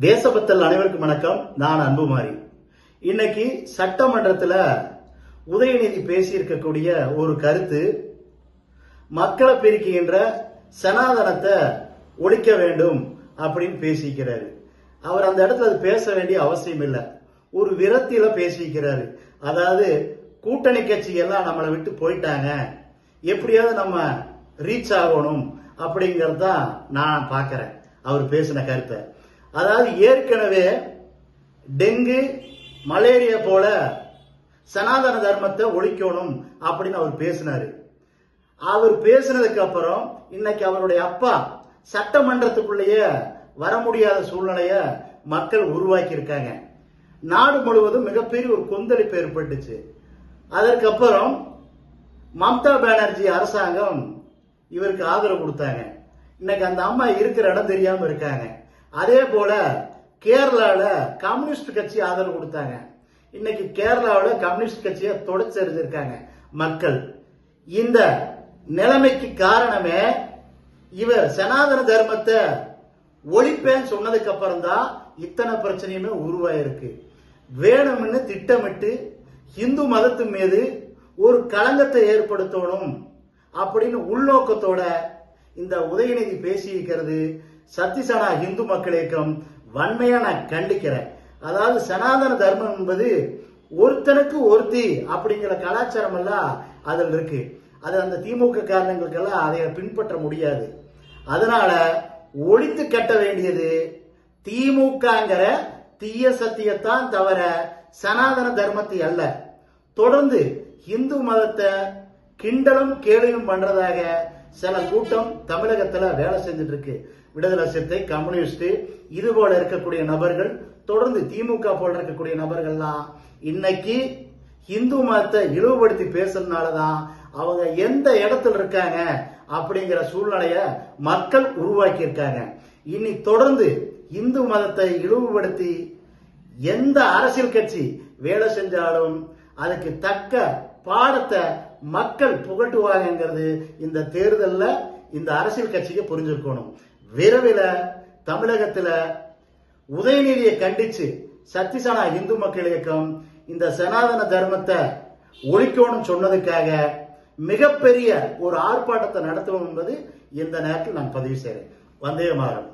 தேசபக்தர்கள் அனைவருக்கும் வணக்கம். நான் அன்புமாரி. இன்னைக்கு சட்டமன்றத்தில் உதயநிதி பேசியிருக்கக்கூடிய ஒரு கருத்து, மக்களை பிரிக்கின்ற சனாதனத்தை ஒழிக்க வேண்டும் அப்படின்னு பேசிக்கிறாரு. அவர் அந்த இடத்துல அது பேச வேண்டிய அவசியம் இல்லை. ஒரு விரத்தியில பேசிக்கிறாரு. அதாவது கூட்டணி கட்சிகள்லாம் நம்மளை விட்டு போயிட்டாங்க, எப்படியாவது நம்ம ரீச் ஆகணும் அப்படிங்கறதான் நான் பார்க்கிறேன் அவர் பேசின கருத்தை. அதாவது ஏற்கனவே டெங்கு மலேரியா போல சனாதன தர்மத்தை ஒழிக்கணும் அப்படின்னு அவர் பேசினாரு. அவர் பேசினதுக்கு அப்புறம் இன்னைக்கு அவருடைய அப்பா சட்டமன்றத்துக்குள்ளேயே வர முடியாத சூழ்நிலைய மக்கள் உருவாக்கி இருக்காங்க. நாடு முழுவதும் மிகப்பெரிய ஒரு கொந்தளிப்பு ஏற்பட்டுச்சு. அதற்கப்புறம் மம்தா பானர்ஜி அரசாங்கம் இவருக்கு ஆதரவு கொடுத்தாங்க. இன்னைக்கு அந்த அம்மா இருக்கிற இடம் தெரியாம இருக்காங்க. அதே போல கேரளால கம்யூனிஸ்ட் கட்சி ஆதரவு கொடுத்தாங்க. இன்னைக்கு கேரளாவில் கம்யூனிஸ்ட் கட்சியை தொடச்செறிஞ்சிருக்காங்க மக்கள். இந்த நிலைமைக்கு காரணமே இவர் சனாதன தர்மத்தை ஒழிப்பேன்னு சொன்னதுக்கு அப்புறம் தான் இத்தனை பிரச்சனையுமே உருவாயிருக்கு. வேணும்னு திட்டமிட்டு இந்து மதத்து மீது ஒரு களங்கத்தை ஏற்படுத்தணும் அப்படின்னு உள்நோக்கத்தோட இந்த உதயநிதி பேசியிருக்கிறது சத்தியசனா இந்து மக்கள் இயக்கம் வன்மையா நான் கண்டிக்கிறேன். அதாவது சனாதன தர்மம் என்பது ஒருத்தனுக்கு ஒருத்தி அப்படிங்கிற கலாச்சாரம் எல்லாம் அதில் இருக்கு. அது அந்த திமுக காரணங்களுக்கெல்லாம் அதை பின்பற்ற முடியாது. அதனால ஒழித்து கட்ட வேண்டியது திமுகங்கிற தீய சத்தியத்தான் தவிர சனாதன தர்மத்தை அல்ல. தொடர்ந்து இந்து மதத்தை கிண்டலும் கேலியும் பண்றதாக சில கூட்டம் தமிழகத்துல வேலை செஞ்சுட்டு இருக்கு. விடுதலை சிறுத்தை, கம்யூனிஸ்ட், இது போல இருக்கக்கூடிய நபர்கள், தொடர்ந்து திமுக போல இருக்கக்கூடிய நபர்கள்லாம் இன்னைக்கு இந்து மதத்தை இழிவுபடுத்தி பேசுறதுனாலதான் அவங்க எந்த இடத்துல இருக்காங்க அப்படிங்கிற சூழ்நிலைய மக்கள் உருவாக்கி இருக்காங்க. இனி தொடர்ந்து இந்து மதத்தை இழிவுபடுத்தி எந்த அரசியல் கட்சி வேலை செஞ்சாலும் அதுக்கு தக்க பாடத்தை மக்கள் புகட்டுவாங்கிறது இந்த தேர்தலில் இந்த அரசியல் கட்சிக்கு புரிஞ்சிருக்கணும். விரைவில் தமிழகத்தில் உதயநிதியை கண்டிச்சு சத்தியசனா இந்து மக்கள் இயக்கம் இந்த சனாதன தர்மத்தை ஒழிக்கணும் சொன்னதுக்காக மிகப்பெரிய ஒரு ஆர்ப்பாட்டத்தை நடத்துவோம் என்பது இந்த நேரத்தில் நான் பதிவு செய்கிறேன். வந்தே மாதரம்.